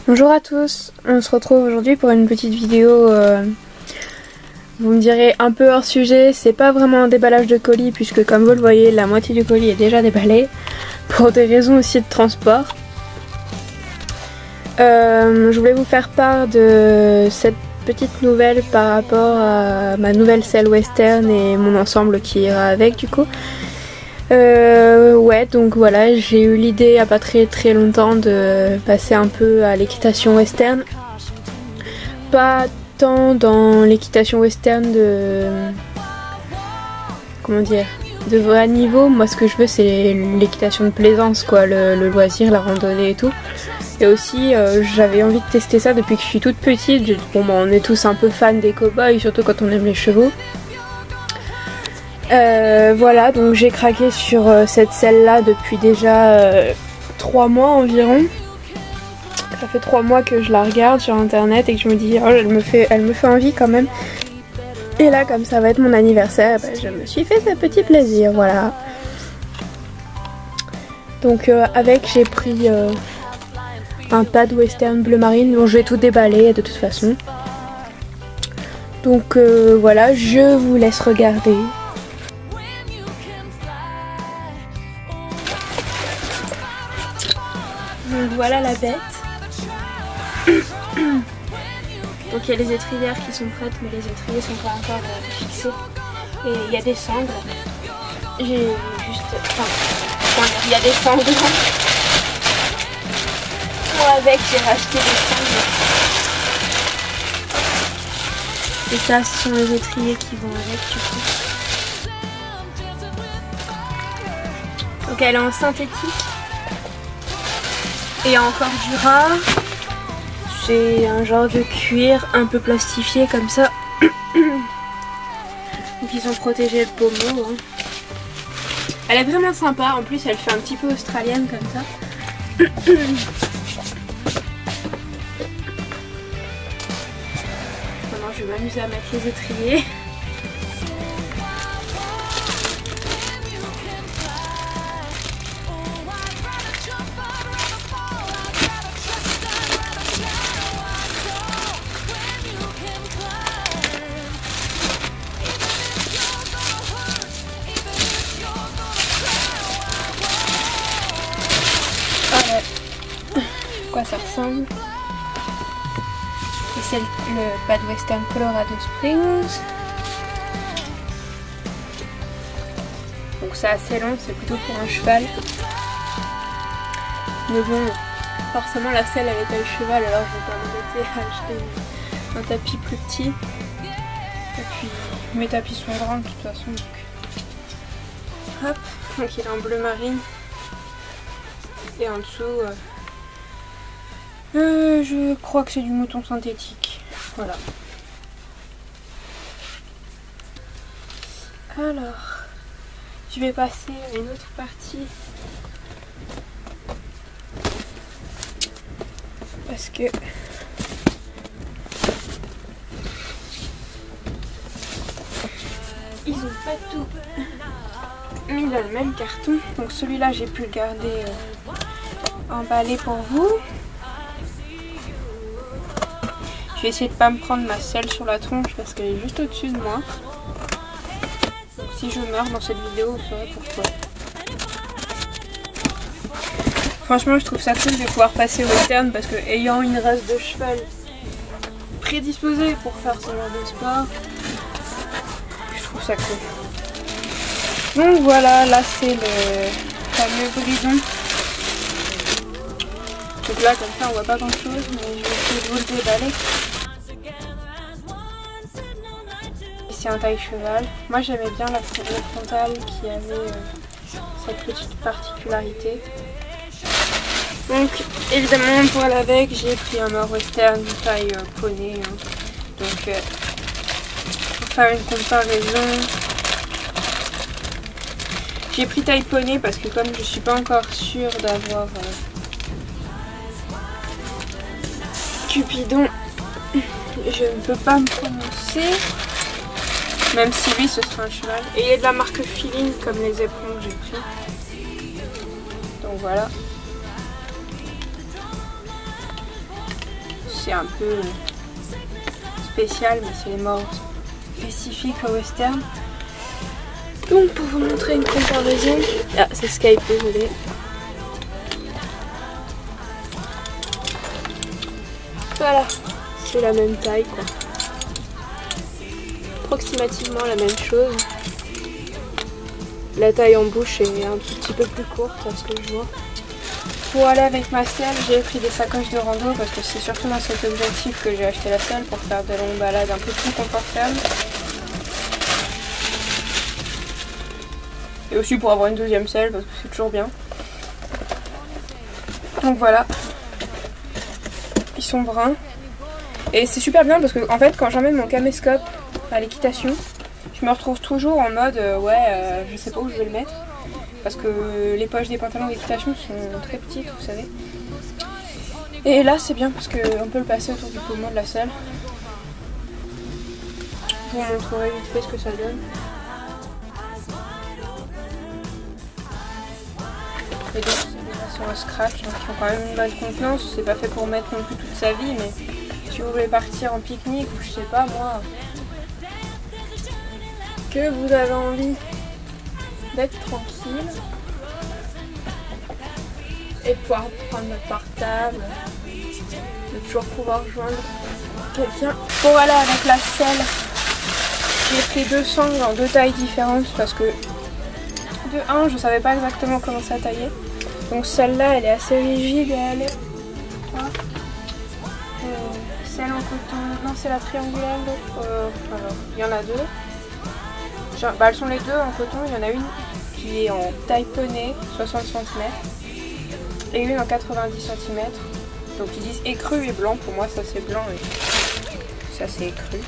Bonjour à tous, on se retrouve aujourd'hui pour une petite vidéo, vous me direz un peu hors sujet, c'est pas vraiment un déballage de colis puisque comme vous le voyez la moitié du colis est déjà déballé pour des raisons aussi de transport. Je voulais vous faire part de cette petite nouvelle par rapport à ma nouvelle selle western et mon ensemble qui ira avec du coup. Ouais, donc voilà, j'ai eu l'idée il n'y a pas très longtemps de passer un peu à l'équitation western. Pas tant dans l'équitation western de... comment dire, de vrai niveau. Moi ce que je veux c'est l'équitation de plaisance quoi, le loisir, la randonnée et tout. Et aussi j'avais envie de tester ça depuis que je suis toute petite. Bon bah, on est tous un peu fans des cow-boys, surtout quand on aime les chevaux. Voilà, donc j'ai craqué sur cette selle là depuis déjà 3 mois environ. Ça fait 3 mois que je la regarde sur internet et que je me dis oh, elle me fait envie quand même. Et là comme ça va être mon anniversaire, bah, je me suis fait ce petit plaisir, voilà. Donc avec j'ai pris un pad western bleu marine, dont je vais tout déballer de toute façon. Donc voilà, je vous laisse regarder. Donc voilà la bête. Donc il y a les étrières qui sont prêtes mais les étriers sont pas encore fixés. Et il y a des sangles. J'ai juste... enfin, il y a des sangles. Moi avec j'ai racheté des sangles. Et ça ce sont les étriers qui vont avec du coup. Donc elle est en synthétique. Et encore du ras, c'est un genre de cuir un peu plastifié comme ça. Donc ils ont protégé le pommeau. Hein. Elle est vraiment sympa, en plus elle fait un petit peu australienne comme ça. Maintenant je vais m'amuser à mettre les étriers. Quoi ça ressemble. Et c'est le pad western Colorado Springs. Donc c'est assez long, c'est plutôt pour un cheval. Mais bon, forcément la selle elle est à le cheval, alors je vais pas m'embêter à acheter un tapis plus petit. Et puis mes tapis sont grands de toute façon. Donc, hop, donc il est en bleu marine. Et en dessous... je crois que c'est du mouton synthétique. Voilà. Alors, je vais passer à une autre partie. Parce que... ils ont pas tout mis dans le même carton. Donc celui-là, j'ai pu le garder emballé pour vous. Je vais essayer de pas me prendre ma selle sur la tronche parce qu'elle est juste au-dessus de moi. Donc, si je meurs dans cette vidéo, vous saurez pourquoi. Franchement, je trouve ça cool de pouvoir passer au western parce que ayant une race de cheval prédisposée pour faire ce genre de sport, je trouve ça cool. Donc voilà, là c'est le fameux bridon. Donc là comme ça on voit pas grand chose, mais je vais essayer de vous le déballer. C'est un taille cheval. Moi j'aimais bien la frontale qui avait cette petite particularité. Donc évidemment pour aller avec, j'ai pris un nord-western de taille poney. Hein. Donc pour faire une comparaison, j'ai pris taille poney parce que comme je suis pas encore sûre d'avoir Cupidon, je ne peux pas me prononcer, même si lui ce sera un cheval. Et il est de la marque Feeling comme les éperons que j'ai pris. Donc voilà. C'est un peu spécial, mais c'est les morts spécifiques au western. Donc pour vous montrer une comparaison, ah c'est Skype, désolé. Voilà, c'est la même taille quoi. Approximativement la même chose. La taille en bouche est un tout petit peu plus courte à ce que je vois. Pour aller avec ma selle, j'ai pris des sacoches de rando parce que c'est surtout dans cet objectif que j'ai acheté la selle, pour faire de longues balades un peu plus confortables. Et aussi pour avoir une deuxième selle parce que c'est toujours bien. Donc voilà. Ils sont bruns. Et c'est super bien parce que en fait quand j'emmène mon caméscope à l'équitation, je me retrouve toujours en mode je sais pas où je vais le mettre. Parce que les poches des pantalons d'équitation sont très petites, vous savez. Et là c'est bien parce qu'on peut le passer autour du pommeau de la selle. Je vous montrerai vite fait ce que ça donne. Et donc c'est des versions scratch qui ont quand même une bonne contenance. C'est pas fait pour mettre non plus toute sa vie, mais si vous voulez partir en pique-nique ou je sais pas moi, que vous avez envie d'être tranquille et pouvoir prendre notre portable, de toujours pouvoir joindre quelqu'un. Pour aller avec la selle, j'ai pris deux sangles en deux tailles différentes parce que de 1 je savais pas exactement comment ça taillait. Donc celle-là elle est assez rigide et elle est celle en coton, non c'est la triangulaire, alors il y en a deux. Elles sont les deux en coton, il y en a une qui est en taille poney, 60 cm, et une en 90 cm. Donc ils disent écru et blanc, pour moi ça c'est blanc et ça c'est écru.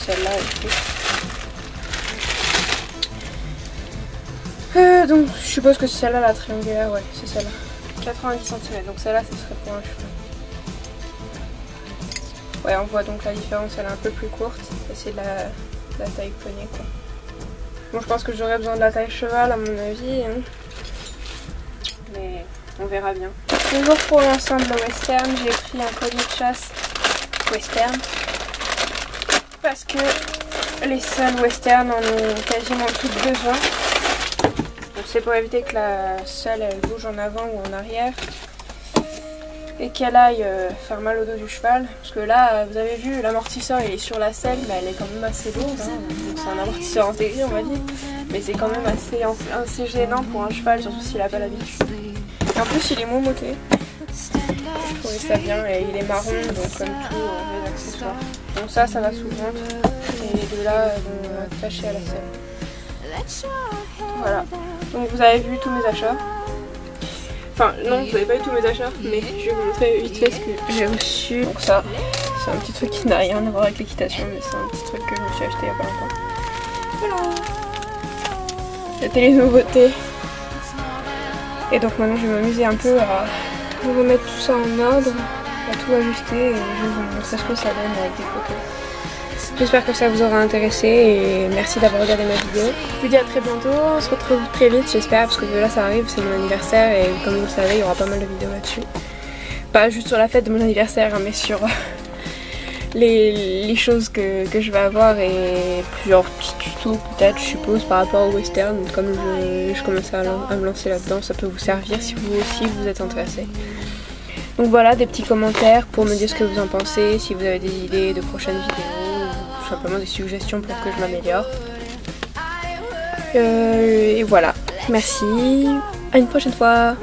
Celle-là est écru. Donc je suppose que c'est celle-là la triangulaire, ouais c'est celle-là. 90 cm, donc celle-là ce serait pour un cheval. Ouais on voit donc la différence, elle est un peu plus courte, et c'est la taille poney quoi. Bon, je pense que j'aurais besoin de la taille cheval à mon avis, hein. Mais on verra bien. Toujours pour l'ensemble western, j'ai pris un collier de chasse western parce que les selles western en ont quasiment toutes besoin. Donc c'est pour éviter que la selle elle bouge en avant ou en arrière et qu'elle aille faire mal au dos du cheval. Parce que là, vous avez vu, l'amortisseur il est sur la selle, mais elle est quand même assez lourde. Hein. Donc c'est un amortisseur intégré, on va dire. Mais c'est quand même assez gênant pour un cheval, surtout s'il n'a pas l'habitude. Et en plus, il est moumoté. Je trouvais ça bien et il est marron, donc comme tous les accessoires. Donc ça va sous le ventre. Et les deux là vont attacher à la selle. Voilà. Donc vous avez vu tous mes achats. Enfin non, vous n'avez pas eu tous mes achats, mais je vais vous montrer vite fait ce que j'ai reçu. Donc ça, c'est un petit truc qui n'a rien à voir avec l'équitation, mais c'est un petit truc que je me suis acheté il n'y a pas longtemps. Voilà. C'était les nouveautés. Et donc maintenant je vais m'amuser un peu à remettre tout ça en ordre, à tout ajuster et je vais vous montrer ce que ça donne avec des photos. J'espère que ça vous aura intéressé et merci d'avoir regardé ma vidéo. Je vous dis à très bientôt, on se retrouve très vite j'espère parce que là ça arrive, c'est mon anniversaire et comme vous le savez il y aura pas mal de vidéos là-dessus. Pas juste sur la fête de mon anniversaire hein, mais sur les choses que je vais avoir et plusieurs petits tutos peut-être je suppose par rapport au western. Comme je commence à me lancer là-dedans, ça peut vous servir si vous aussi vous êtes intéressé. Donc voilà, des petits commentaires pour me dire ce que vous en pensez, si vous avez des idées de prochaines vidéos, ou tout simplement des suggestions pour que je m'améliore. Et voilà, merci, à une prochaine fois.